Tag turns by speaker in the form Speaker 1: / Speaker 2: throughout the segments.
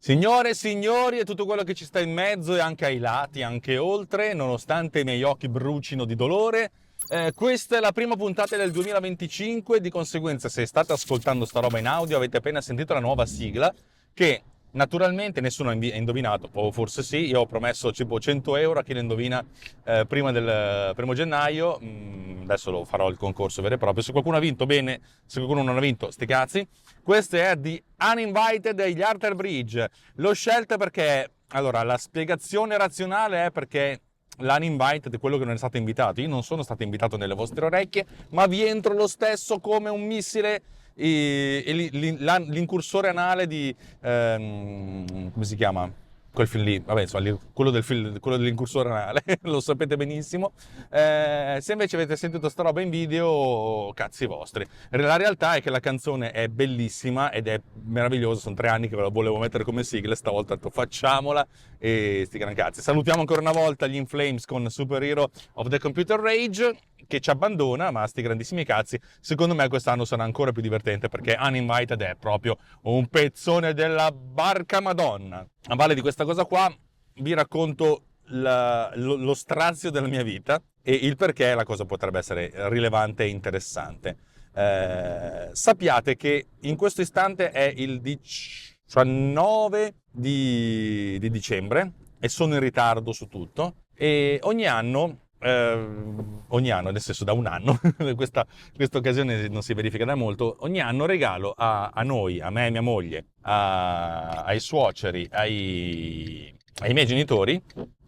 Speaker 1: Signore e signori e tutto quello che ci sta in mezzo e anche ai lati, anche oltre, nonostante i miei occhi brucino di dolore, questa è la prima puntata del 2025, di conseguenza se state ascoltando sta roba in audio avete appena sentito la nuova sigla che naturalmente nessuno ha indovinato, o forse sì, io ho promesso tipo 100 euro a chi lo indovina prima del 1 gennaio, adesso lo farò il concorso vero e proprio, se qualcuno ha vinto bene, se qualcuno non ha vinto sti cazzi. Questo è The Uninvited degli Arthur Bridge. L'ho scelta perché, allora, la spiegazione razionale è perché l'uninvited è quello che non è stato invitato. Io non sono stato invitato nelle vostre orecchie, ma vi entro lo stesso come un missile, l'incursore anale di... come si chiama? Quel film lì, vabbè, insomma, quello dell'incursore anale, lo sapete benissimo. Se invece avete sentito sta roba in video, cazzi vostri. La realtà è che la canzone è bellissima ed è meravigliosa, sono 3 anni che ve la volevo mettere come sigla, stavolta ho detto facciamola e sti gran cazzi. Salutiamo ancora una volta gli In Flames con Superhero of the Computer Rage, che ci abbandona, ma sti grandissimi cazzi. Secondo me quest'anno sarà ancora più divertente perché Uninvited è proprio un pezzone della barca madonna. A valle di questa cosa qua vi racconto lo strazio della mia vita e il perché la cosa potrebbe essere rilevante e interessante. Sappiate che in questo istante è il 19 di dicembre e sono in ritardo su tutto e ogni anno, nel senso da un anno, questa occasione non si verifica da molto, ogni anno regalo a noi, a me e mia moglie, ai suoceri, ai miei genitori,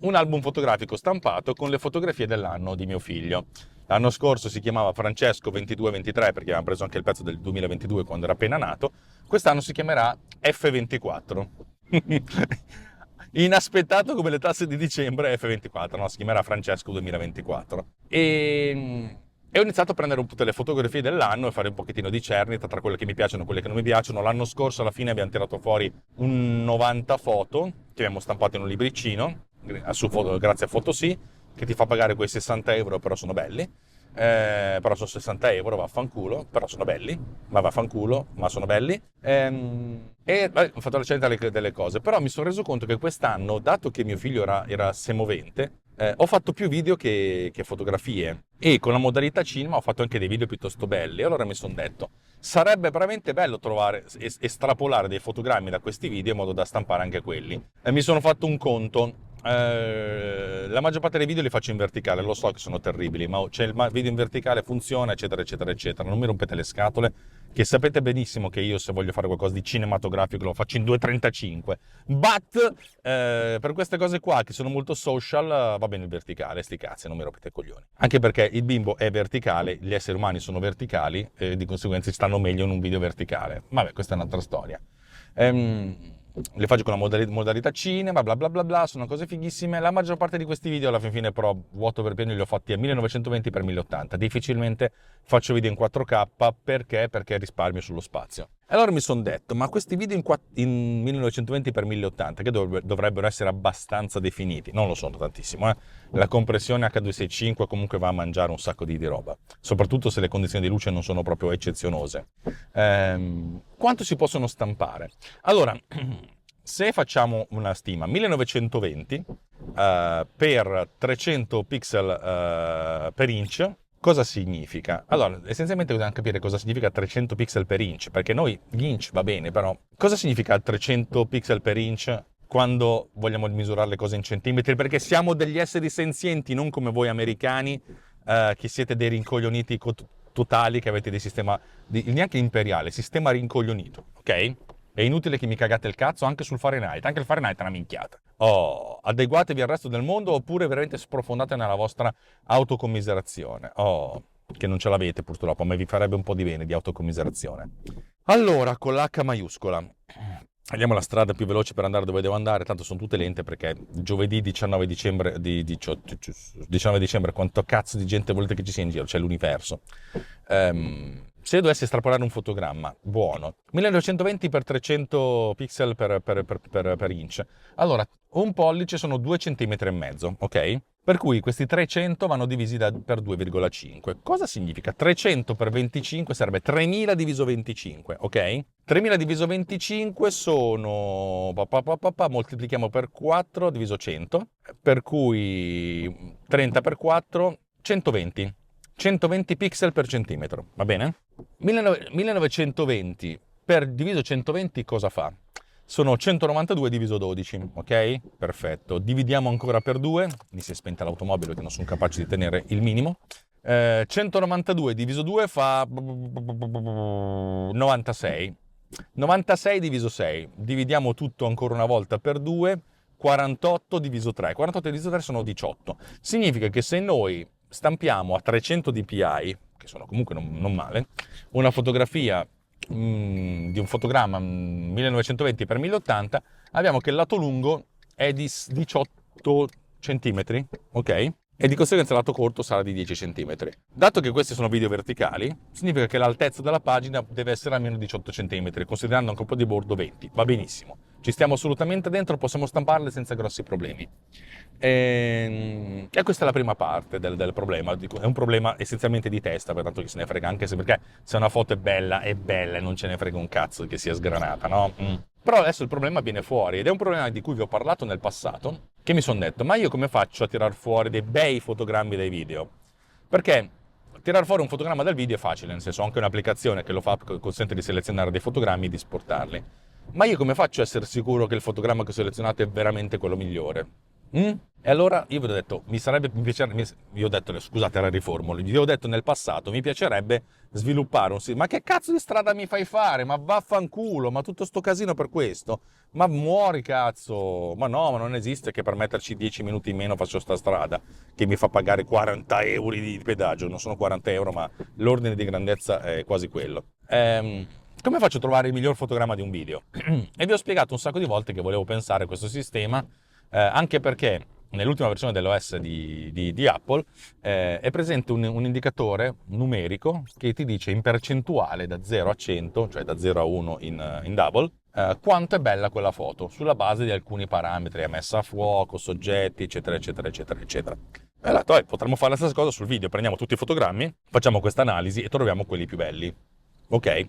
Speaker 1: un album fotografico stampato con le fotografie dell'anno di mio figlio. L'anno scorso si chiamava Francesco 22-23 perché avevamo preso anche il pezzo del 2022 quando era appena nato, quest'anno si chiamerà F24. Inaspettato come le tasse di dicembre F24, no? Si chiamerà Francesco 2024. E ho iniziato a prendere tutte le fotografie dell'anno e fare un pochettino di cernita tra quelle che mi piacciono e quelle che non mi piacciono. L'anno scorso alla fine abbiamo tirato fuori un 90 foto che abbiamo stampato in un libricino, grazie a Photosì, che ti fa pagare quei 60 euro, però sono belli. Però sono 60 euro, vaffanculo, però sono belli, ma vaffanculo, ma sono belli. Ho fatto la scelta delle cose, però mi sono reso conto che quest'anno, dato che mio figlio era semovente, ho fatto più video che fotografie e con la modalità cinema ho fatto anche dei video piuttosto belli. Allora mi sono detto, sarebbe veramente bello trovare, estrapolare dei fotogrammi da questi video in modo da stampare anche quelli. Mi sono fatto un conto. La maggior parte dei video li faccio in verticale, lo so che sono terribili, ma c'è il video in verticale, funziona, eccetera, eccetera, eccetera. Non mi rompete le scatole, che sapete benissimo che io se voglio fare qualcosa di cinematografico lo faccio in 2.35. But per queste cose qua che sono molto social va bene il verticale, sti cazzi, non mi rompete i coglioni. Anche perché il bimbo è verticale, gli esseri umani sono verticali e di conseguenza stanno meglio in un video verticale. Vabbè, questa è un'altra storia. Le faccio con la modalità cinema, bla bla bla bla, sono cose fighissime. La maggior parte di questi video alla fine però, vuoto per pieno, li ho fatti a 1920x1080. Difficilmente faccio video in 4K perché risparmio sullo spazio. Allora mi sono detto, ma questi video in 1920x1080 che dovrebbero essere abbastanza definiti, non lo sono tantissimo, La compressione H265 comunque va a mangiare un sacco di roba, soprattutto se le condizioni di luce non sono proprio eccezionose. Quanto si possono stampare? Allora, se facciamo una stima 1920 per 300 pixel per inch, cosa significa? Allora, essenzialmente dobbiamo capire cosa significa 300 pixel per inch, perché noi gli inch va bene, però cosa significa 300 pixel per inch quando vogliamo misurare le cose in centimetri? Perché siamo degli esseri senzienti, non come voi americani, che siete dei rincoglioniti totali, che avete dei sistema, neanche imperiale, sistema rincoglionito, ok? È inutile che mi cagate il cazzo anche sul Fahrenheit, anche il Fahrenheit è una minchiata. Adeguatevi al resto del mondo oppure veramente sprofondate nella vostra autocommiserazione. Che non ce l'avete purtroppo, ma vi farebbe un po' di bene di autocommiserazione. Allora, con l'H maiuscola. Andiamo la strada più veloce per andare dove devo andare, tanto sono tutte lente perché giovedì 19 dicembre, 19 dicembre quanto cazzo di gente volete che ci sia in giro? C'è l'universo. Se dovessi estrapolare un fotogramma, buono, 1920 x 300 pixel per inch, allora un pollice sono 2,5 cm, ok? Per cui questi 300 vanno divisi per 2,5. Cosa significa? 300 per 25 sarebbe 3000 diviso 25, ok? 3000 diviso 25 sono... moltiplichiamo per 4 diviso 100, per cui 30 per 4, 120. 120 pixel per centimetro, va bene? 1920 per diviso 120 cosa fa? Sono 192 diviso 12, ok? Perfetto. Dividiamo ancora per 2. Mi si è spenta l'automobile perché non sono capace di tenere il minimo. 192 diviso 2 fa 96. 96 diviso 6. Dividiamo tutto ancora una volta per 2. 48 diviso 3. 48 diviso 3 sono 18. Significa che se noi stampiamo a 300 dpi, che sono comunque non male, una fotografia di un fotogramma 1920 x 1080, abbiamo che il lato lungo è di 18 cm, ok? E di conseguenza il lato corto sarà di 10 cm. Dato che questi sono video verticali, significa che l'altezza della pagina deve essere almeno 18 cm, considerando anche un po' di bordo 20. Va benissimo. Ci stiamo assolutamente dentro, possiamo stamparle senza grossi problemi. E questa è la prima parte del problema. È un problema essenzialmente di testa, per tanto chi se ne frega, anche se perché se una foto è bella e non ce ne frega un cazzo che sia sgranata, no? Però adesso il problema viene fuori, ed è un problema di cui vi ho parlato nel passato, che mi sono detto, ma io come faccio a tirar fuori dei bei fotogrammi dai video? Perché tirar fuori un fotogramma dal video è facile, nel senso ho anche un'applicazione che lo fa, che consente di selezionare dei fotogrammi e di esportarli. Ma io come faccio a essere sicuro che il fotogramma che ho selezionato è veramente quello migliore? E allora io vi ho detto, vi ho detto, scusate la riformulo, vi ho detto nel passato, mi piacerebbe sviluppare un sito. Ma che cazzo di strada mi fai fare? Ma vaffanculo, ma tutto sto casino per questo? Ma muori cazzo! Ma no, ma non esiste che per metterci 10 minuti in meno faccio sta strada, che mi fa pagare 40 euro di pedaggio, non sono 40 euro, ma l'ordine di grandezza è quasi quello. Come faccio a trovare il miglior fotogramma di un video? E vi ho spiegato un sacco di volte che volevo pensare a questo sistema, anche perché nell'ultima versione dell'OS di Apple è presente un indicatore numerico che ti dice in percentuale da 0 a 100, cioè da 0 a 1 in double, quanto è bella quella foto, sulla base di alcuni parametri, messa a fuoco, soggetti, eccetera, eccetera, eccetera, eccetera. E ho detto, potremmo fare la stessa cosa sul video, prendiamo tutti i fotogrammi, facciamo questa analisi e troviamo quelli più belli. Ok?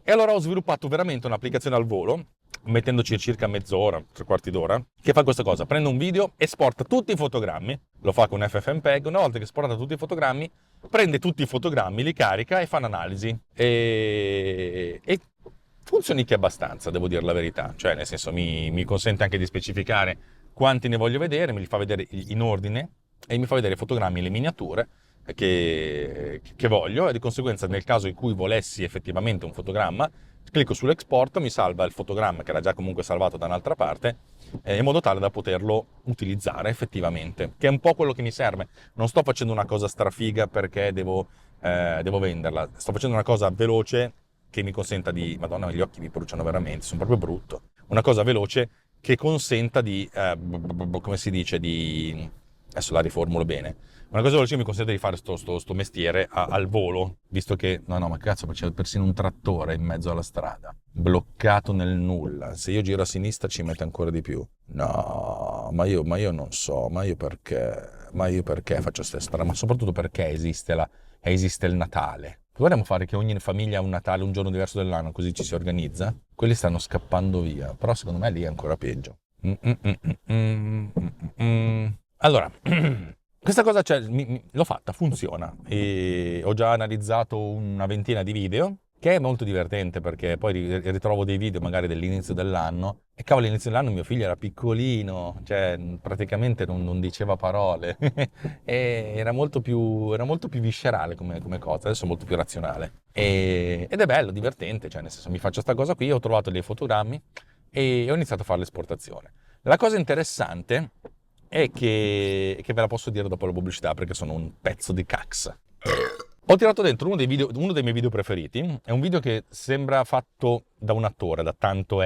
Speaker 1: E allora ho sviluppato veramente un'applicazione al volo, mettendoci circa mezz'ora, 3/4 d'ora, che fa questa cosa. Prende un video, esporta tutti i fotogrammi, lo fa con FFmpeg, una volta che esporta tutti i fotogrammi, prende tutti i fotogrammi, li carica e fa un'analisi. E funzioni che abbastanza, devo dire la verità. Cioè, nel senso, mi consente anche di specificare quanti ne voglio vedere, me li fa vedere in ordine e mi fa vedere i fotogrammi e le miniature che voglio, e di conseguenza nel caso in cui volessi effettivamente un fotogramma clicco sull'export, mi salva il fotogramma che era già comunque salvato da un'altra parte, in modo tale da poterlo utilizzare effettivamente, che è un po' quello che mi serve. Non sto facendo una cosa strafiga perché devo venderla, sto facendo una cosa veloce che mi consenta di... Madonna, gli occhi mi bruciano veramente, sono proprio brutto. Una cosa veloce che consenta di... come si dice? Adesso la riformulo bene. Una cosa veloce che mi consente di fare sto mestiere al volo, visto che... No, ma cazzo, c'è persino un trattore in mezzo alla strada, bloccato nel nulla. Se io giro a sinistra ci mette ancora di più. No, ma io non so, ma io perché faccio questa strada? Ma soprattutto perché esiste il Natale. Dovremmo fare che ogni famiglia ha un Natale, un giorno diverso dell'anno, così ci si organizza. Quelli stanno scappando via, però secondo me lì è ancora peggio. Allora, questa cosa l'ho fatta, funziona, e ho già analizzato una ventina di video, che è molto divertente perché poi ritrovo dei video magari dell'inizio dell'anno, e cavolo, all'inizio dell'anno mio figlio era piccolino, cioè praticamente non diceva parole, e era molto più viscerale come cosa, adesso è molto più razionale, ed è bello, divertente, cioè nel senso mi faccio sta cosa qui, ho trovato dei fotogrammi e ho iniziato a fare l'esportazione. La cosa interessante è che ve la posso dire dopo la pubblicità perché sono un pezzo di cax. Ho tirato dentro uno dei miei video preferiti, è un video che sembra fatto da un attore, da tanto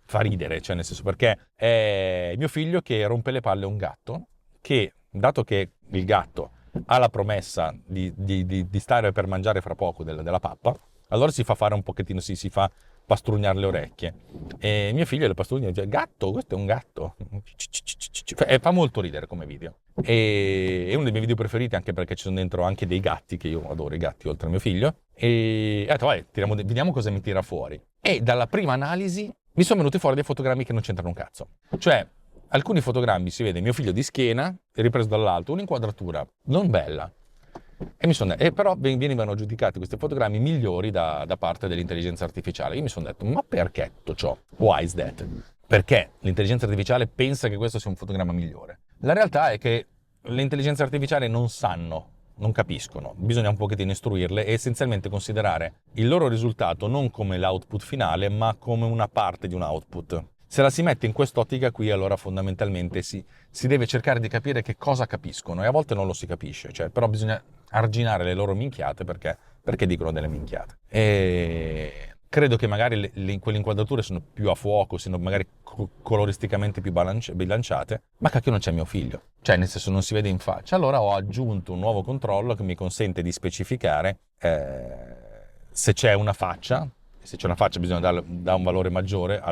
Speaker 1: fa ridere, cioè nel senso perché è mio figlio che rompe le palle a un gatto, che dato che il gatto ha la promessa di stare per mangiare fra poco della pappa, allora si fa fare un pochettino, si fa pastrugnare le orecchie, e mio figlio le pastrugna e dice: gatto, questo è un gatto, fa molto ridere come video. E è uno dei miei video preferiti anche perché ci sono dentro anche dei gatti, che io adoro i gatti oltre a mio figlio. E ho detto, vai, vediamo cosa mi tira fuori. E dalla prima analisi mi sono venuti fuori dei fotogrammi che non c'entrano un cazzo. Cioè, alcuni fotogrammi si vede mio figlio di schiena, ripreso dall'alto, un'inquadratura non bella. E però venivano giudicati questi fotogrammi migliori da parte dell'intelligenza artificiale. Io mi sono detto, ma perché tutto ciò? Why is that? Perché l'intelligenza artificiale pensa che questo sia un fotogramma migliore? La realtà è che le intelligenze artificiali non sanno, non capiscono, bisogna un pochettino istruirle e essenzialmente considerare il loro risultato non come l'output finale, ma come una parte di un output. Se la si mette in quest'ottica qui, allora fondamentalmente si deve cercare di capire che cosa capiscono e a volte non lo si capisce, cioè, però bisogna arginare le loro minchiate perché dicono delle minchiate. E credo che magari quelle inquadrature sono più a fuoco, siano magari coloristicamente più bilanciate, ma cacchio non c'è mio figlio, cioè nel senso non si vede in faccia. Allora ho aggiunto un nuovo controllo che mi consente di specificare se c'è una faccia, se c'è una faccia bisogna dare un valore maggiore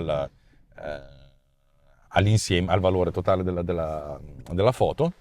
Speaker 1: all'insieme, al valore totale della foto.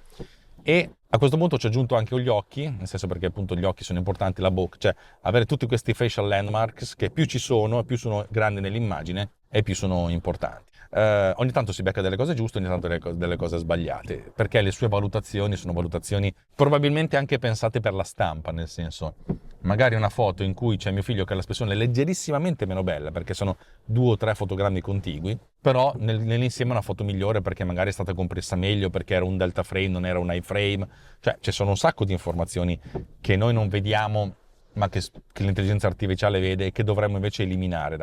Speaker 1: E a questo punto ci ho aggiunto anche gli occhi, nel senso perché appunto gli occhi sono importanti, la bocca, cioè avere tutti questi facial landmarks che più ci sono, più sono grandi nell'immagine e più sono importanti. Ogni tanto si becca delle cose giuste, ogni tanto delle cose sbagliate, perché le sue valutazioni sono valutazioni probabilmente anche pensate per la stampa, nel senso magari una foto in cui c'è mio figlio che ha l'espressione leggerissimamente meno bella perché sono 2 o 3 fotogrammi contigui, però nell'insieme è una foto migliore perché magari è stata compressa meglio, perché era un delta frame, non era un iframe, cioè ci sono un sacco di informazioni che noi non vediamo ma che l'intelligenza artificiale vede e che dovremmo invece eliminare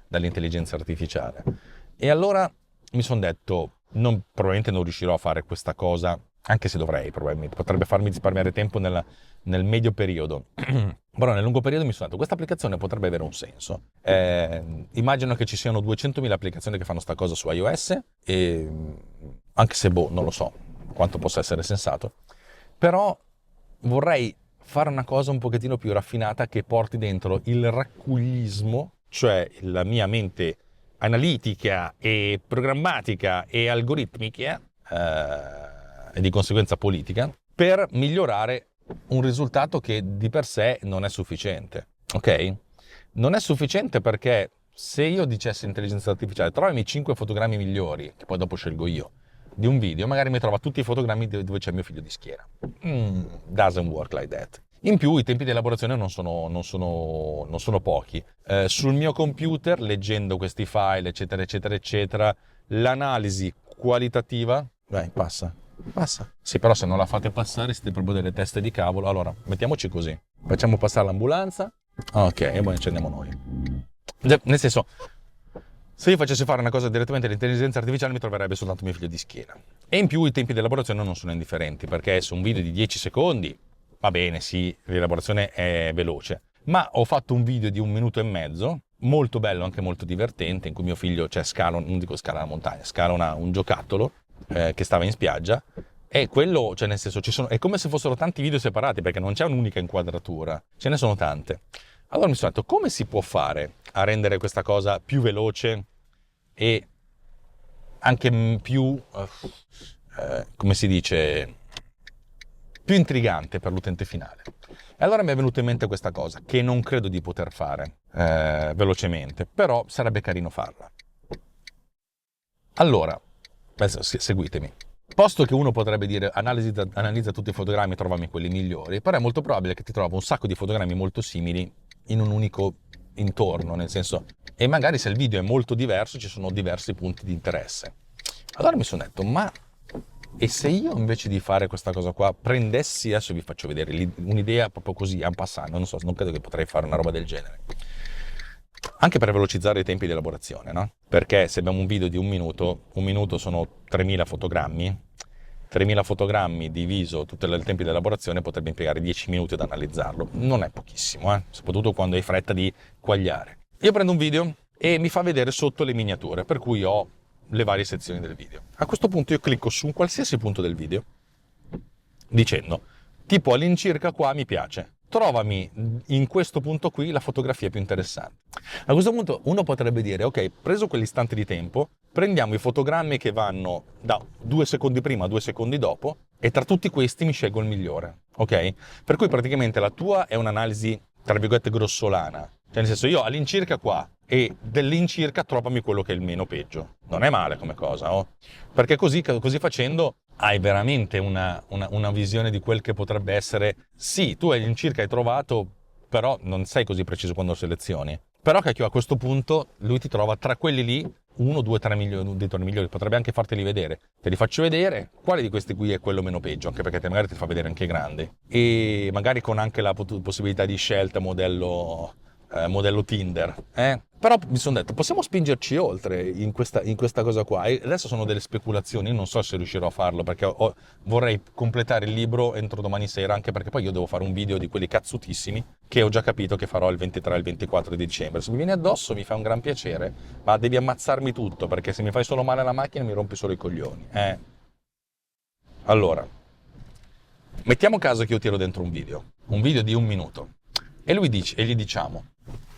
Speaker 1: dall'intelligenza artificiale. E allora mi sono detto, probabilmente non riuscirò a fare questa cosa, anche se dovrei, probabilmente, potrebbe farmi risparmiare tempo nel medio periodo. Però nel lungo periodo mi sono detto, questa applicazione potrebbe avere un senso. Immagino che ci siano 200.000 applicazioni che fanno sta cosa su iOS, e anche se, non lo so quanto possa essere sensato, però vorrei fare una cosa un pochettino più raffinata che porti dentro il racculismo, cioè la mia mente analitica e programmatica e algoritmica e di conseguenza politica per migliorare un risultato che di per sé non è sufficiente, ok? Non è sufficiente perché se io dicessi intelligenza artificiale trovami 5 fotogrammi migliori, che poi dopo scelgo io, di un video, magari mi trova tutti i fotogrammi dove c'è mio figlio di schiena. Doesn't work like that. In più i tempi di elaborazione non sono pochi. Sul mio computer, leggendo questi file, eccetera, eccetera, eccetera, l'analisi qualitativa... Vai, passa. Sì, però se non la fate passare siete proprio delle teste di cavolo. Allora, mettiamoci così. Facciamo passare l'ambulanza. Ok, e poi ci andiamo noi. Nel senso, se io facessi fare una cosa direttamente all'intelligenza artificiale mi troverebbe soltanto mio figlio di schiena. E in più i tempi di elaborazione non sono indifferenti, perché su un video di 10 secondi, va bene, sì, l'elaborazione è veloce, ma ho fatto un video di 1 minuto e mezzo, molto bello, anche molto divertente, in cui mio figlio, non dico scala la montagna, scala un giocattolo che stava in spiaggia, e quello, cioè nel senso, è come se fossero tanti video separati, perché non c'è un'unica inquadratura, ce ne sono tante. Allora mi sono detto, come si può fare a rendere questa cosa più veloce e anche più, come si dice, più intrigante per l'utente finale? E allora mi è venuta in mente questa cosa, che non credo di poter fare velocemente, però sarebbe carino farla. Allora, seguitemi. Posto che uno potrebbe dire analizza tutti i fotogrammi, trovami quelli migliori, però è molto probabile che ti trova un sacco di fotogrammi molto simili in un unico intorno, nel senso, e magari se il video è molto diverso ci sono diversi punti di interesse. Allora mi sono detto, ma e se io invece di fare questa cosa qua prendessi, adesso vi faccio vedere un'idea proprio così, en passant, non so, non credo che potrei fare una roba del genere. Anche per velocizzare i tempi di elaborazione, no? Perché se abbiamo un video di 1 minuto sono 3.000 fotogrammi, 3.000 fotogrammi diviso tutto il tempo di elaborazione potrebbe impiegare 10 minuti ad analizzarlo. Non è pochissimo, soprattutto quando hai fretta di quagliare. Io prendo un video e mi fa vedere sotto le miniature, per cui ho le varie sezioni del video. A questo punto io clicco su un qualsiasi punto del video dicendo, tipo all'incirca qua mi piace. Trovami in questo punto qui la fotografia più interessante. A questo punto uno potrebbe dire, ok, preso quell'istante di tempo, prendiamo i fotogrammi che vanno da 2 secondi prima a 2 secondi dopo e tra tutti questi mi scelgo il migliore, ok? Per cui praticamente la tua è un'analisi, tra virgolette, grossolana. Cioè nel senso, io all'incirca qua e dell'incirca trovami quello che è il meno peggio. Non è male come cosa, oh? Perché così facendo hai veramente una visione di quel che potrebbe essere. Sì, tu all'incirca hai trovato, però non sei così preciso quando selezioni. Però cacchio, a questo punto lui ti trova tra quelli lì 1, 2, 3 milioni dei torni migliori, potrebbe anche farteli vedere. Te li faccio vedere, quale di questi qui è quello meno peggio, anche perché magari ti fa vedere anche grandi. E magari con anche la possibilità di scelta modello Tinder. Però mi sono detto, possiamo spingerci oltre in questa cosa qua. E adesso sono delle speculazioni, non so se riuscirò a farlo, perché vorrei completare il libro entro domani sera, anche perché poi io devo fare un video di quelli cazzutissimi, che ho già capito che farò il 23 e il 24 di dicembre. Se mi vieni addosso mi fa un gran piacere, ma devi ammazzarmi tutto, perché se mi fai solo male alla macchina mi rompi solo i coglioni. Allora, mettiamo caso che io tiro dentro un video di 1 minuto, e gli diciamo,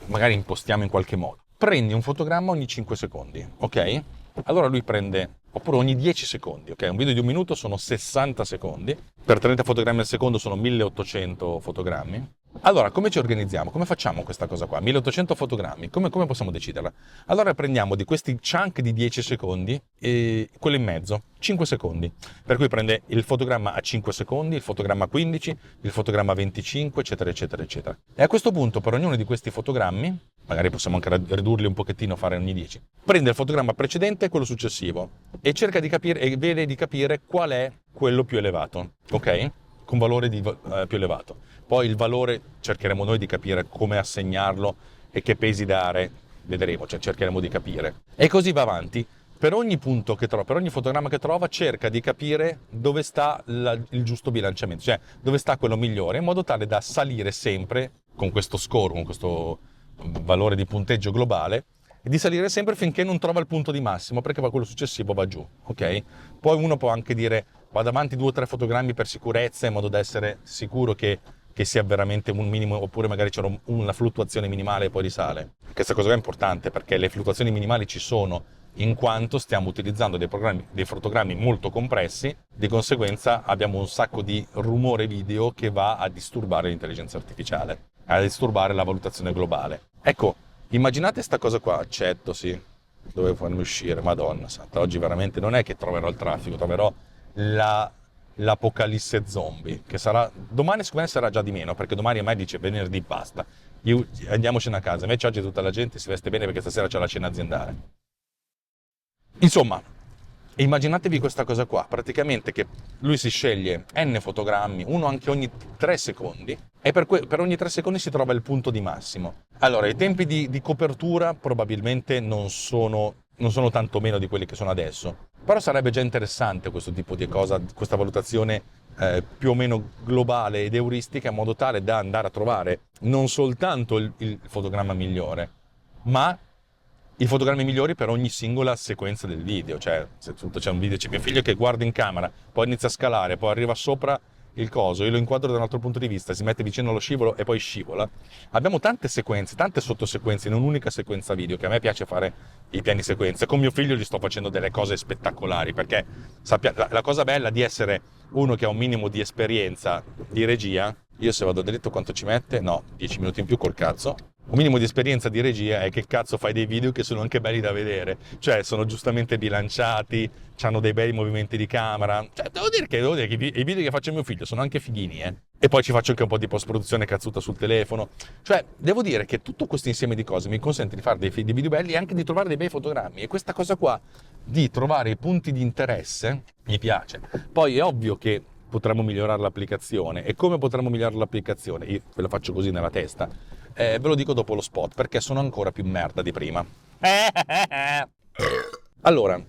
Speaker 1: magari impostiamo in qualche modo, prendi un fotogramma ogni 5 secondi, ok? Allora lui prende, oppure ogni 10 secondi, ok? Un video di 1 minuto sono 60 secondi, per 30 fotogrammi al secondo sono 1800 fotogrammi. Allora, come ci organizziamo? Come facciamo questa cosa qua? 1800 fotogrammi, come possiamo deciderla? Allora prendiamo di questi chunk di 10 secondi, quello in mezzo, 5 secondi. Per cui prende il fotogramma a 5 secondi, il fotogramma a 15, il fotogramma a 25, eccetera, eccetera, eccetera. E a questo punto, per ognuno di questi fotogrammi, magari possiamo anche ridurli un pochettino, fare ogni 10, prende il fotogramma precedente e quello successivo e cerca di capire, e vede di capire qual è quello più elevato, ok? Con valore più elevato. Poi il valore cercheremo noi di capire come assegnarlo e che pesi dare, vedremo, cioè cercheremo di capire. E così va avanti. Per ogni punto che trova, per ogni fotogramma che trova, cerca di capire dove sta il giusto bilanciamento, cioè dove sta quello migliore, in modo tale da salire sempre con questo score, con questo valore di punteggio globale, e di salire sempre finché non trova il punto di massimo, perché poi quello successivo va giù, ok? Poi uno può anche dire vado avanti 2 o 3 fotogrammi per sicurezza, in modo da essere sicuro che sia veramente un minimo, oppure magari c'è una fluttuazione minimale e poi risale. Questa cosa è importante, perché le fluttuazioni minimali ci sono, in quanto stiamo utilizzando dei fotogrammi molto compressi, di conseguenza abbiamo un sacco di rumore video che va a disturbare l'intelligenza artificiale, a disturbare la valutazione globale. Ecco, immaginate sta cosa qua, accetto, sì, dovevo farmi uscire, madonna santa, oggi veramente non è che troverò il traffico, troverò l'apocalisse zombie, che sarà domani, secondo me sarà già di meno, perché domani a me dice venerdì basta, andiamocene a casa. Invece oggi tutta la gente si veste bene perché stasera c'è la cena aziendale. Insomma, immaginatevi questa cosa qua, praticamente che lui si sceglie n fotogrammi, uno anche ogni 3 secondi, e per ogni 3 secondi si trova il punto di massimo. Allora, i tempi di copertura probabilmente non sono tanto meno di quelli che sono adesso, però sarebbe già interessante questo tipo di cosa, questa valutazione più o meno globale ed euristica, in modo tale da andare a trovare non soltanto il fotogramma migliore, ma i fotogrammi migliori per ogni singola sequenza del video. Cioè, se tutto c'è un video, c'è mio figlio che guarda in camera, poi inizia a scalare, poi arriva sopra il coso, io lo inquadro da un altro punto di vista, si mette vicino allo scivolo e poi scivola. Abbiamo tante sequenze, tante sottosequenze in un'unica sequenza video, che a me piace fare i piani sequenze. Con mio figlio gli sto facendo delle cose spettacolari, perché la cosa bella di essere uno che ha un minimo di esperienza di regia, io se vado dritto quanto ci mette? No, 10 minuti in più col cazzo. Un minimo di esperienza di regia è che cazzo fai dei video che sono anche belli da vedere, cioè sono giustamente bilanciati, hanno dei bei movimenti di camera, cioè devo dire che i video che faccio mio figlio sono anche fighini, e poi ci faccio anche un po' di post-produzione cazzuta sul telefono, cioè devo dire che tutto questo insieme di cose mi consente di fare dei video belli e anche di trovare dei bei fotogrammi, e questa cosa qua di trovare i punti di interesse mi piace. Poi è ovvio che potremmo migliorare l'applicazione, e come potremmo migliorare l'applicazione? Io ve lo faccio così nella testa, ve lo dico dopo lo spot, perché sono ancora più merda di prima. Allora,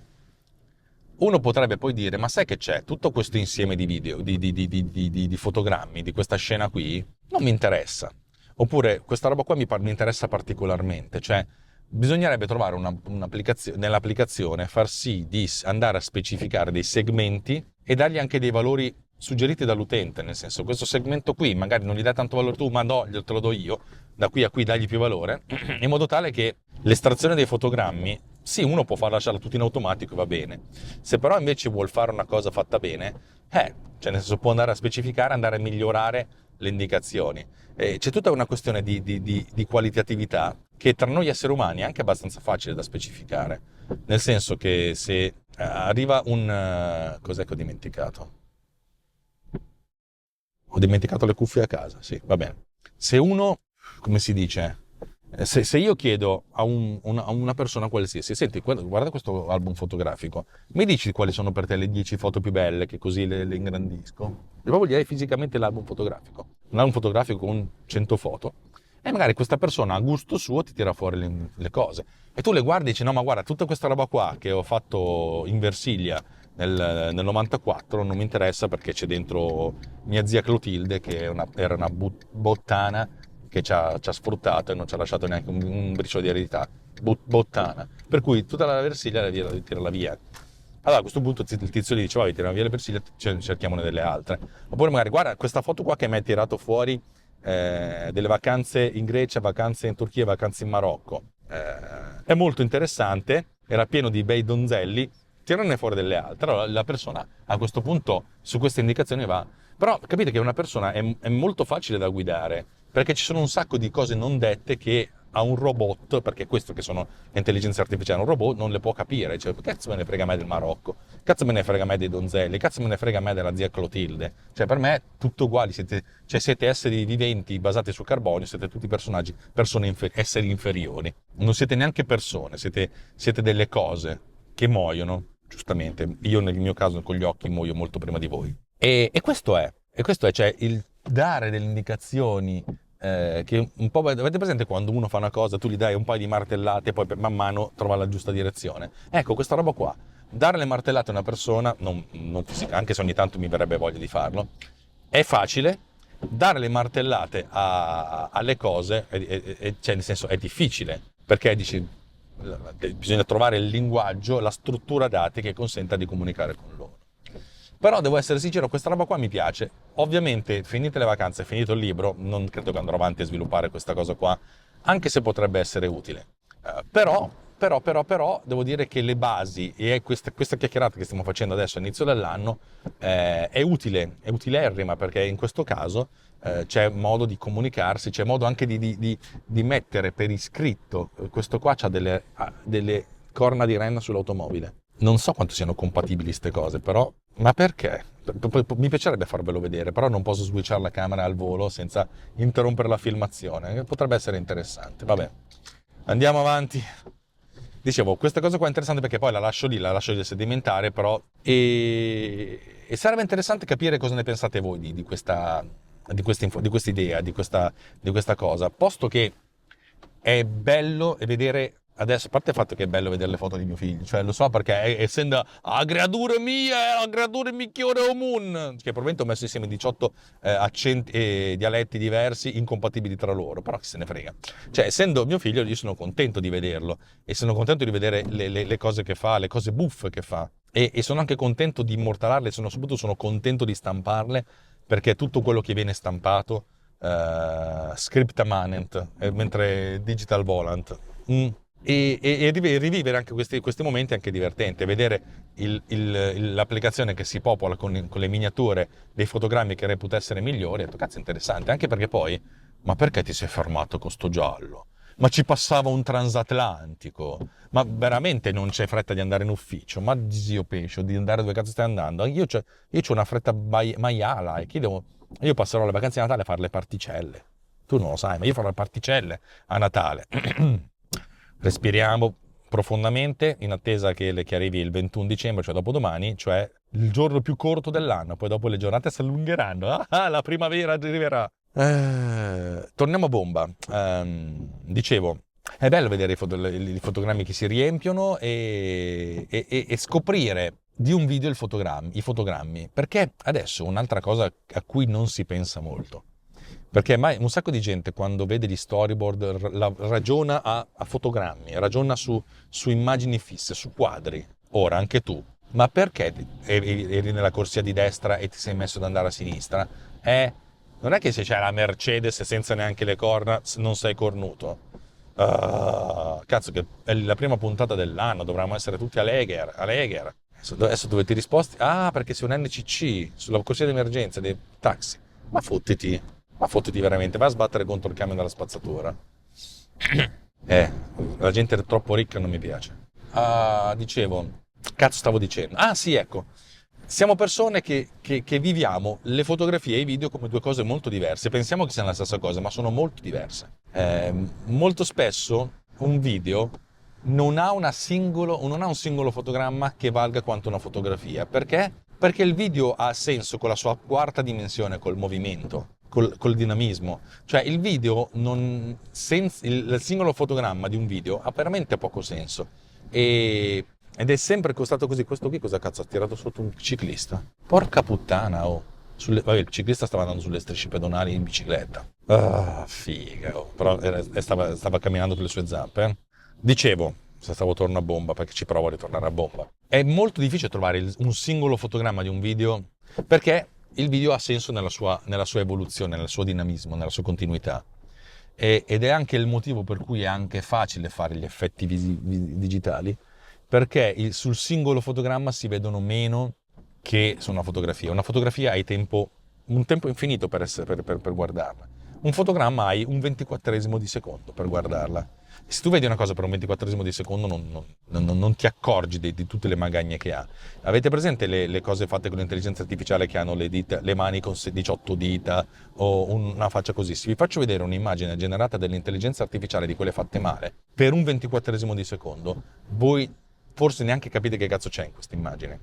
Speaker 1: uno potrebbe poi dire, ma sai che c'è? Tutto questo insieme di video, di fotogrammi, di questa scena qui, non mi interessa. Oppure, questa roba qua mi interessa particolarmente, cioè bisognerebbe trovare un'applicazione, nell'applicazione far sì di andare a specificare dei segmenti e dargli anche dei valori suggeriti dall'utente, nel senso, questo segmento qui magari non gli dai tanto valore tu, ma no, te lo do io, da qui a qui dagli più valore, in modo tale che l'estrazione dei fotogrammi sì, uno può lasciarla tutto in automatico e va bene. Se però invece vuol fare una cosa fatta bene, cioè nel senso può andare a specificare, andare a migliorare le indicazioni. C'è tutta una questione di qualitatività che tra noi esseri umani è anche abbastanza facile da specificare. Nel senso che se arriva un... cos'è che ho dimenticato? Ho dimenticato le cuffie a casa, sì, va bene. Se uno, come si dice, se io chiedo a una persona qualsiasi, senti, guarda questo album fotografico, mi dici quali sono per te le 10 foto più belle, che così le ingrandisco? E proprio gli hai fisicamente l'album fotografico. Un album fotografico con 100 foto. E magari questa persona a gusto suo ti tira fuori le cose. E tu le guardi e dici, no ma guarda, tutta questa roba qua che ho fatto in Versilia nel 94 non mi interessa perché c'è dentro mia zia Clotilde che era una bottana che ci ha sfruttato e non ci ha lasciato neanche un briciolo di eredità. Bottana. Per cui tutta la Versilia la tirala via. Allora a questo punto il tizio gli dice, vai, tiriamo via le Versilia, cerchiamone delle altre. Oppure magari, guarda, questa foto qua che mi hai tirato fuori delle vacanze in Grecia, vacanze in Turchia, vacanze in Marocco. È molto interessante, era pieno di bei donzelli, tirane fuori delle altre. Allora la persona a questo punto su queste indicazioni va. Però capite che una persona è molto facile da guidare, perché ci sono un sacco di cose non dette che a un robot, perché questo che sono l'intelligenza artificiale, un robot non le può capire, cioè cazzo me ne frega a me del Marocco, cazzo me ne frega a me dei donzelli, cazzo me ne frega a me della zia Clotilde, cioè per me tutto uguali, siete esseri viventi basati sul carbonio, siete tutti personaggi, esseri inferiori, non siete neanche persone, siete delle cose che muoiono, giustamente, io nel mio caso con gli occhi muoio molto prima di voi. E questo è, cioè il dare delle indicazioni che un po', avete presente quando uno fa una cosa, tu gli dai un paio di martellate e poi man mano trova la giusta direzione? Ecco, questa roba qua, dare le martellate a una persona, anche se ogni tanto mi verrebbe voglia di farlo, è facile. Dare le martellate alle cose, cioè nel senso è difficile, perché dici, bisogna trovare il linguaggio, la struttura dati che consenta di comunicare con loro. Però devo essere sincero, questa roba qua mi piace. Ovviamente, finite le vacanze, finito il libro, non credo che andrò avanti a sviluppare questa cosa qua, anche se potrebbe essere utile. Però, devo dire che le basi e questa chiacchierata che stiamo facendo adesso all'inizio dell'anno è utilerrima, perché in questo caso c'è modo di comunicarsi, c'è modo anche di mettere per iscritto. Questo qua ha delle corna di renna sull'automobile. Non so quanto siano compatibili queste cose, però... Ma perché? Mi piacerebbe farvelo vedere, però non posso switchare la camera al volo senza interrompere la filmazione. Potrebbe essere interessante. Vabbè, andiamo avanti. Dicevo, questa cosa qua è interessante perché poi la lascio lì sedimentare, però... E sarebbe interessante capire cosa ne pensate voi di questa idea, di questa cosa. Posto che è bello vedere... Adesso, a parte il fatto che è bello vedere le foto di mio figlio, cioè lo so perché essendo la creatura mia, la creatura migliore o moon, che probabilmente ho messo insieme 18 accenti e dialetti diversi, incompatibili tra loro, però chi se ne frega. Cioè, essendo mio figlio, io sono contento di vederlo e sono contento di vedere le cose che fa, le cose buffe che fa e sono anche contento di immortalarle, soprattutto sono contento di stamparle perché tutto quello che viene stampato scripta manent, mentre digital volant. E rivivere anche questi momenti anche divertenti, vedere l'applicazione che si popola con le miniature dei fotogrammi che reputa essere migliori, ho detto cazzo è interessante, anche perché poi, ma perché ti sei fermato con sto giallo? Ma ci passava un transatlantico, ma veramente non c'è fretta di andare in ufficio, ma zio Pescio, di andare dove cazzo stai andando? Io c'ho una fretta maiala e io passerò le vacanze di Natale a fare le particelle, tu non lo sai, ma io farò le particelle a Natale. Respiriamo profondamente in attesa che arrivi il 21 dicembre, cioè dopodomani, cioè il giorno più corto dell'anno, poi dopo le giornate si allungheranno, la primavera arriverà. Torniamo a bomba. Dicevo, è bello vedere i fotogrammi che si riempiono e scoprire di un video i fotogrammi, perché adesso un'altra cosa a cui non si pensa molto. Perché un sacco di gente quando vede gli storyboard ragiona a fotogrammi, ragiona su immagini fisse, su quadri. Ora, anche tu. Ma perché eri nella corsia di destra e ti sei messo ad andare a sinistra? Non è che se c'è la Mercedes senza neanche le corna non sei cornuto. Cazzo, che è la prima puntata dell'anno, dovremmo essere tutti a Legher, a Legher. Adesso dove ti risposti? Ah, perché sei un NCC, sulla corsia d'emergenza dei taxi. Ma fottiti veramente, va a sbattere contro il camion della spazzatura. La gente è troppo ricca non mi piace. Dicevo, cazzo stavo dicendo? Ah sì, ecco, siamo persone che viviamo le fotografie e i video come due cose molto diverse. Pensiamo che siano la stessa cosa, ma sono molto diverse. Molto spesso un video non ha un singolo fotogramma che valga quanto una fotografia. Perché? Perché il video ha senso con la sua quarta dimensione, col movimento, col dinamismo. Cioè il video, il singolo fotogramma di un video ha veramente poco senso. Ed è sempre costato così. Questo qui cosa cazzo ha tirato sotto un ciclista? Porca puttana, oh. Vabbè, il ciclista stava andando sulle strisce pedonali in bicicletta. Figa, oh. Però stava camminando con le sue zampe. Dicevo, se stavo torno a bomba, perché ci provo a ritornare a bomba. È molto difficile trovare un singolo fotogramma di un video, perché il video ha senso nella sua evoluzione, nel suo dinamismo, nella sua continuità. Ed è anche il motivo per cui è anche facile fare gli effetti digitali, perché sul singolo fotogramma si vedono meno che su una fotografia. Una fotografia hai un tempo infinito per guardarla. Un fotogramma hai un 24esimo di secondo per guardarla. Se tu vedi una cosa per un 24esimo di secondo non ti accorgi di tutte le magagne che ha. Avete presente le cose fatte con l'intelligenza artificiale che hanno le mani con 18 dita o una faccia così? Se vi faccio vedere un'immagine generata dall'intelligenza artificiale di quelle fatte male per un 24esimo di secondo, voi forse neanche capite che cazzo c'è in questa immagine.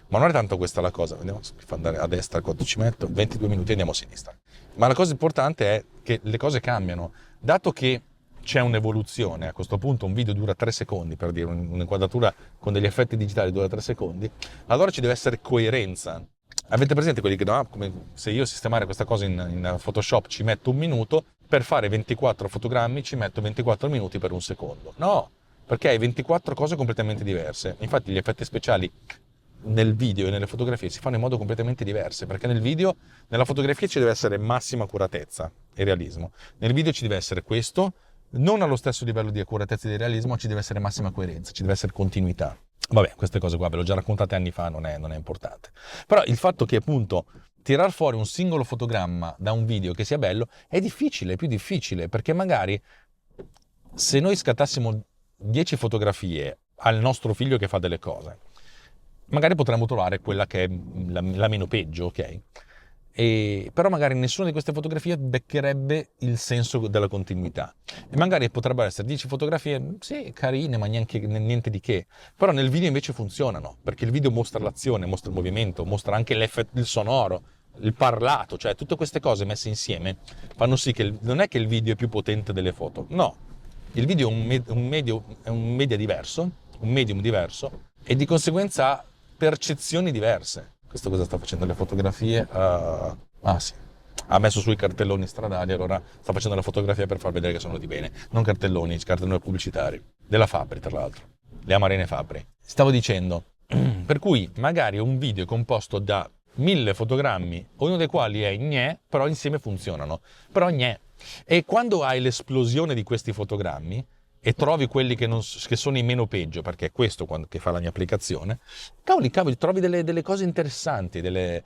Speaker 1: Ma non è tanto questa la cosa. Vediamo se mi fa andare a destra quanto ci metto. 22 minuti, andiamo a sinistra. Ma la cosa importante è che le cose cambiano. Dato che c'è un'evoluzione, a questo punto un video dura 3 secondi, per dire, un'inquadratura con degli effetti digitali dura 3 secondi, allora ci deve essere coerenza. Avete presente quelli che come se io sistemare questa cosa in Photoshop ci metto un minuto, per fare 24 fotogrammi ci metto 24 minuti per un secondo. No, perché hai 24 cose completamente diverse. Infatti gli effetti speciali nel video e nelle fotografie si fanno in modo completamente diverso, perché nella fotografia ci deve essere massima accuratezza e realismo. Nel video ci deve essere questo, non allo stesso livello di accuratezza e di realismo, ma ci deve essere massima coerenza, ci deve essere continuità. Vabbè, queste cose qua ve le ho già raccontate anni fa, non è importante. Però il fatto che appunto tirar fuori un singolo fotogramma da un video che sia bello è difficile, è più difficile, perché magari se noi scattassimo 10 fotografie al nostro figlio che fa delle cose, magari potremmo trovare quella che è la meno peggio, ok? Però magari nessuna di queste fotografie beccherebbe il senso della continuità. E magari potrebbero essere 10 fotografie, sì, carine, ma niente di che. Però nel video invece funzionano, perché il video mostra l'azione, mostra il movimento, mostra anche il sonoro, il parlato, cioè tutte queste cose messe insieme fanno sì che non è che il video è più potente delle foto, no. Il video è un media diverso, un medium diverso, e di conseguenza ha percezioni diverse. Questo cosa sta facendo le fotografie? Sì. Ha messo sui cartelloni stradali, allora sta facendo la fotografia per far vedere che sono di bene. Non cartelloni pubblicitari. Della Fabbri, tra l'altro. Le Amarene Fabbri. Stavo dicendo, per cui magari un video è composto da 1000 fotogrammi, ognuno dei quali è gnè, però insieme funzionano. Però gnè. E quando hai l'esplosione di questi fotogrammi, e trovi quelli che sono i meno peggio, perché è questo che fa la mia applicazione, cavoli, trovi delle cose interessanti, delle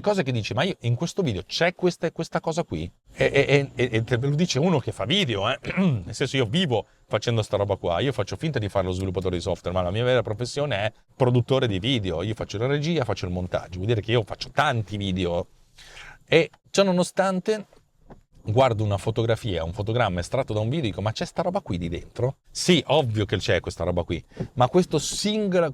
Speaker 1: cose che dici, ma io in questo video c'è questa cosa qui? E te lo dice uno che fa video, nel senso, io vivo facendo sta roba qua, io faccio finta di fare lo sviluppatore di software, ma la mia vera professione è produttore di video, io faccio la regia, faccio il montaggio, vuol dire che io faccio tanti video, e ciò nonostante guardo una fotografia, un fotogramma estratto da un video e dico, ma c'è sta roba qui di dentro? Sì, ovvio che c'è questa roba qui, ma questa singola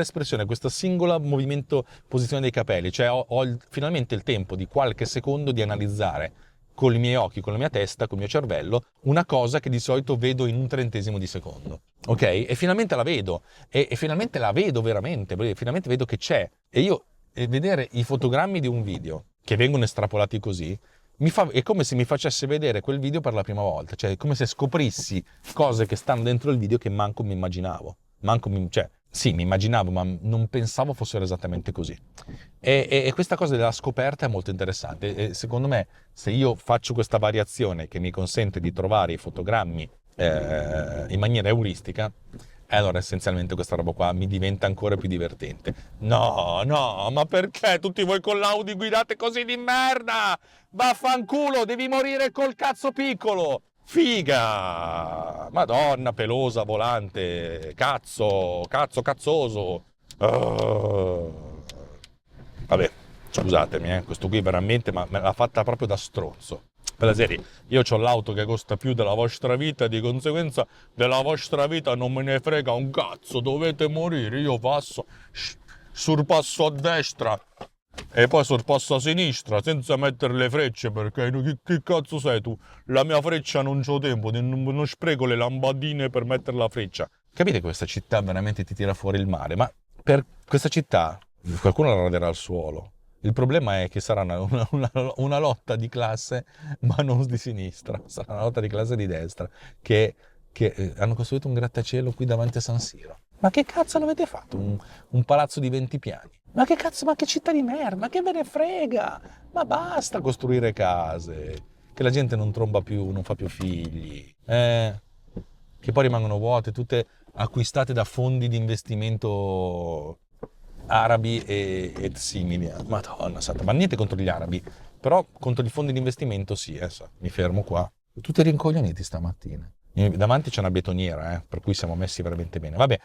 Speaker 1: espressione, questo singolo movimento, posizione dei capelli, cioè ho finalmente il tempo di qualche secondo di analizzare con i miei occhi, con la mia testa, con il mio cervello, una cosa che di solito vedo in un 30esimo di secondo, ok? E finalmente la vedo, e finalmente la vedo veramente, perché finalmente vedo che c'è. E vedere i fotogrammi di un video che vengono estrapolati così, è come se mi facesse vedere quel video per la prima volta, cioè è come se scoprissi cose che stanno dentro il video che manco mi immaginavo, sì, mi immaginavo, ma non pensavo fossero esattamente così. E questa cosa della scoperta è molto interessante, e secondo me se io faccio questa variazione che mi consente di trovare i fotogrammi in maniera euristica, e allora essenzialmente questa roba qua mi diventa ancora più divertente. No, no, ma perché tutti voi con l'Audi guidate così di merda? Vaffanculo, devi morire col cazzo piccolo! Figa! Madonna pelosa volante, cazzo cazzoso. Vabbè, scusatemi, questo qui veramente me l'ha fatta proprio da stronzo. Per la serie, io ho l'auto che costa più della vostra vita, di conseguenza della vostra vita non me ne frega un cazzo, dovete morire, io passo, sorpasso a destra e poi sorpasso a sinistra senza mettere le frecce, perché che cazzo sei tu? La mia freccia non c'ho tempo, non spreco le lampadine per mettere la freccia. Capite che questa città veramente ti tira fuori il mare, ma per questa città qualcuno la raderà al suolo. Il problema è che sarà una lotta di classe, ma non di sinistra, sarà una lotta di classe di destra, che hanno costruito un grattacielo qui davanti a San Siro. Ma che cazzo l'avete fatto? Un palazzo di 20 piani? Ma che cazzo, ma che città di merda, ma che ve ne frega? Ma basta costruire case, che la gente non tromba più, non fa più figli, che poi rimangono vuote, tutte acquistate da fondi di investimento arabi ed simili. Madonna santa, ma niente contro gli arabi, però contro i fondi di investimento sì, mi fermo qua. Tutti rincoglioniti stamattina. Davanti c'è una betoniera, per cui siamo messi veramente bene. Vabbè,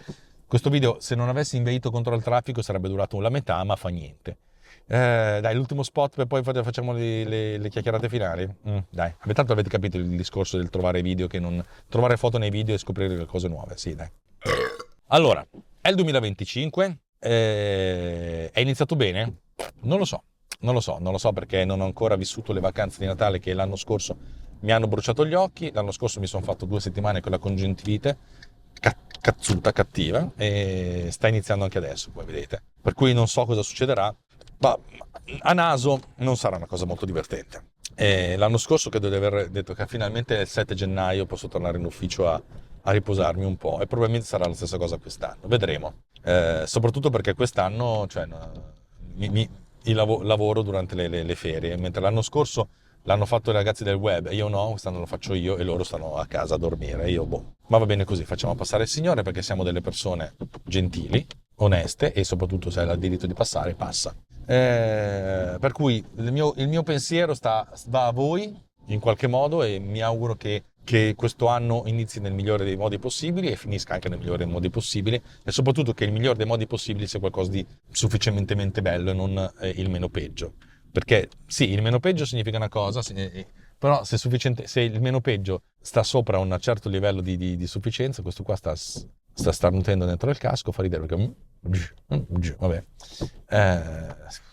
Speaker 1: questo video, se non avessi inveito contro il traffico, sarebbe durato la metà, ma fa niente. Dai, l'ultimo spot e poi facciamo le chiacchierate finali. Dai, tanto avete capito il discorso del trovare video trovare foto nei video e scoprire le cose nuove. Sì, dai. Allora, è il 2025. È iniziato bene? Non lo so perché non ho ancora vissuto le vacanze di Natale che l'anno scorso mi hanno bruciato gli occhi. L'anno scorso mi sono fatto 2 settimane con la congiuntivite cazzuta, cattiva, e sta iniziando anche adesso, come vedete. Per cui non so cosa succederà, ma a naso non sarà una cosa molto divertente. L'anno scorso credo di aver detto che finalmente il 7 gennaio posso tornare in ufficio a riposarmi un po', e probabilmente sarà la stessa cosa quest'anno, vedremo. Soprattutto perché quest'anno lavoro durante le ferie, mentre l'anno scorso l'hanno fatto i ragazzi del web e io no, quest'anno lo faccio io e loro stanno a casa a dormire, ma va bene così, facciamo passare il Signore perché siamo delle persone gentili, oneste, e soprattutto se hai il diritto di passare, passa. Per cui il mio pensiero va a voi in qualche modo, e mi auguro che questo anno inizi nel migliore dei modi possibili e finisca anche nel migliore dei modi possibili, e soprattutto che il migliore dei modi possibili sia qualcosa di sufficientemente bello e non il meno peggio. Perché sì, il meno peggio significa una cosa, però se il meno peggio sta sopra un certo livello di sufficienza, questo qua sta starnutendo dentro il casco, fa ridere perché vabbè.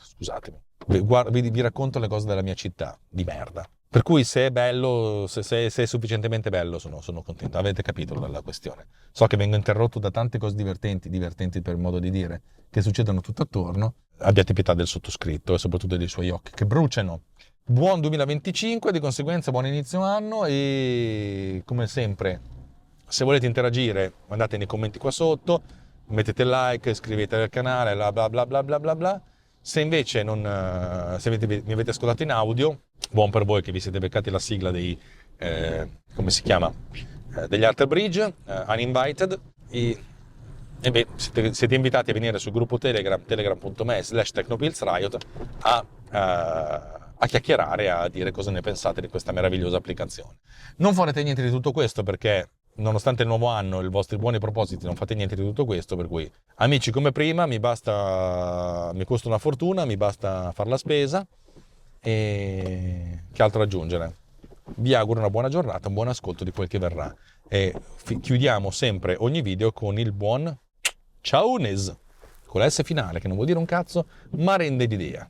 Speaker 1: Scusatemi, vi racconto le cose della mia città di merda. Per cui se è bello, se è sufficientemente bello, sono contento. Avete capito la questione. So che vengo interrotto da tante cose divertenti per modo di dire, che succedono tutto attorno. Abbiate pietà del sottoscritto e soprattutto dei suoi occhi che bruciano. Buon 2025, di conseguenza buon inizio anno, e come sempre, se volete interagire, mandate nei commenti qua sotto, mettete like, iscrivetevi al canale, bla bla bla bla bla bla bla. Se invece mi avete ascoltato in audio, buon per voi che vi siete beccati la sigla dei, come si chiama, degli Alter Bridge, Uninvited, e siete invitati a venire sul gruppo Telegram, telegram.me/technopillsriot, a chiacchierare, a dire cosa ne pensate di questa meravigliosa applicazione. Non farete niente di tutto questo perché, nonostante il nuovo anno e i vostri buoni propositi, non fate niente di tutto questo, per cui amici, come prima, mi costa una fortuna, mi basta fare la spesa, e che altro aggiungere? Vi auguro una buona giornata, un buon ascolto di quel che verrà, e chiudiamo sempre ogni video con il buon ciao Nes, con la S finale che non vuol dire un cazzo ma rende l'idea.